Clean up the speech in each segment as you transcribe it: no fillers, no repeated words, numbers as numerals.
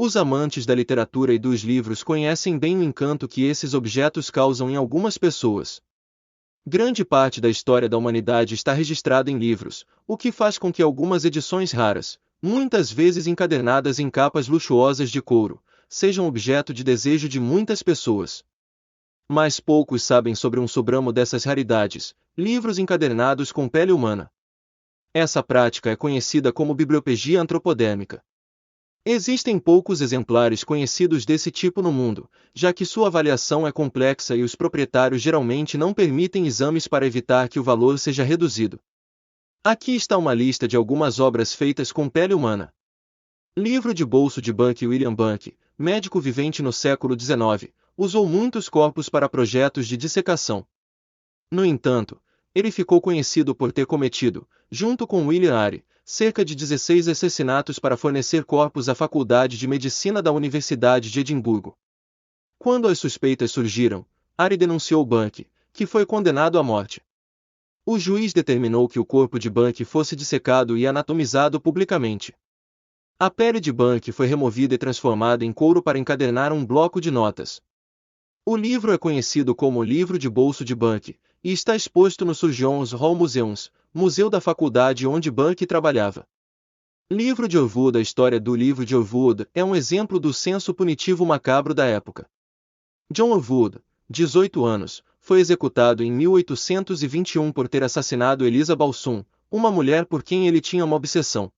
Os amantes da literatura e dos livros conhecem bem o encanto que esses objetos causam em algumas pessoas. Grande parte da história da humanidade está registrada em livros, o que faz com que algumas edições raras, muitas vezes encadernadas em capas luxuosas de couro, sejam objeto de desejo de muitas pessoas. Mas poucos sabem sobre um sobramo dessas raridades, livros encadernados com pele humana. Essa prática é conhecida como bibliopegia antropodérmica. Existem poucos exemplares conhecidos desse tipo no mundo, já que sua avaliação é complexa e os proprietários geralmente não permitem exames para evitar que o valor seja reduzido. Aqui está uma lista de algumas obras feitas com pele humana. Livro de bolso de Buck. William Buck, médico vivente no século XIX, usou muitos corpos para projetos de dissecação. No entanto, ele ficou conhecido por ter cometido, junto com William Ary, cerca de 16 assassinatos para fornecer corpos à Faculdade de Medicina da Universidade de Edimburgo. Quando as suspeitas surgiram, Ary denunciou Buck, que foi condenado à morte. O juiz determinou que o corpo de Buck fosse dissecado e anatomizado publicamente. A pele de Buck foi removida e transformada em couro para encadernar um bloco de notas. O livro é conhecido como o Livro de Bolso de Buck, e está exposto no Sir John's Hall Museums, museu da faculdade onde Buck trabalhava. Livro de Orwood. A história do Livro de Orwood é um exemplo do senso punitivo macabro da época. John Orwood, 18 anos, foi executado em 1821 por ter assassinado Eliza Balsum, uma mulher por quem ele tinha uma obsessão.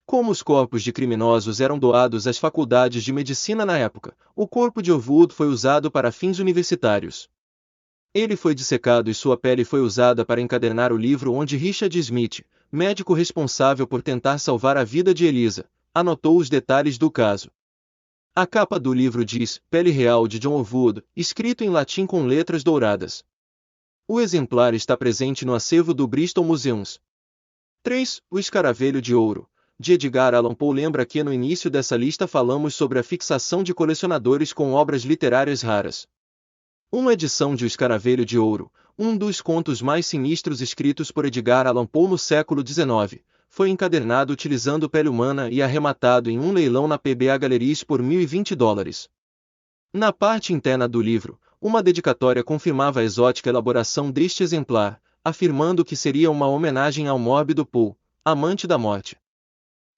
Como os corpos de criminosos eram doados às faculdades de medicina na época, o corpo de Orwood foi usado para fins universitários. Ele foi dissecado e sua pele foi usada para encadernar o livro onde Richard Smith, médico responsável por tentar salvar a vida de Eliza, anotou os detalhes do caso. A capa do livro diz Pele Real de John Orwood, escrito em latim com letras douradas. O exemplar está presente no acervo do Bristol Museums. 3. O Escaravelho de Ouro, de Edgar Allan Poe. Lembra que no início dessa lista falamos sobre a fixação de colecionadores com obras literárias raras. Uma edição de O Escaravelho de Ouro, um dos contos mais sinistros escritos por Edgar Allan Poe no século XIX, foi encadernado utilizando pele humana e arrematado em um leilão na PBA Galleries por $1.020. Na parte interna do livro, uma dedicatória confirmava a exótica elaboração deste exemplar, afirmando que seria uma homenagem ao mórbido Poe, amante da morte.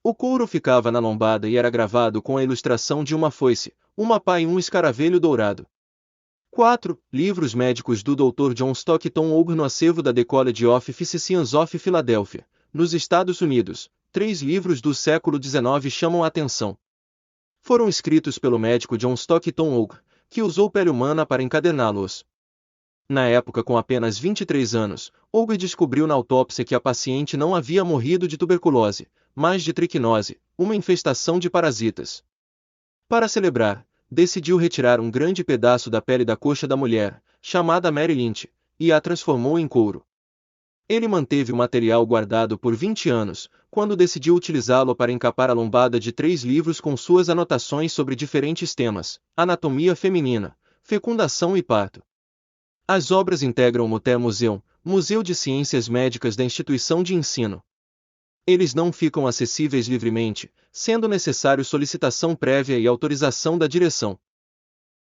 O couro ficava na lombada e era gravado com a ilustração de uma foice, uma pá e um escaravelho dourado. 4. Livros médicos do Dr. John Stockton Ogre no acervo da The College of Physicians of Philadelphia, nos Estados Unidos. 3 livros do século XIX chamam a atenção. Foram escritos pelo médico John Stockton Ogre, que usou pele humana para encaderná-los. Na época, com apenas 23 anos, Ogre descobriu na autópsia que a paciente não havia morrido de tuberculose, mas de triquinose, uma infestação de parasitas. Para celebrar, decidiu retirar um grande pedaço da pele da coxa da mulher, chamada Mary Lynch, e a transformou em couro. Ele manteve o material guardado por 20 anos, quando decidiu utilizá-lo para encapar a lombada de 3 livros com suas anotações sobre diferentes temas: anatomia feminina, fecundação e parto. As obras integram o Motter Museum, Museu de Ciências Médicas da instituição de ensino. Eles não ficam acessíveis livremente, sendo necessário solicitação prévia e autorização da direção.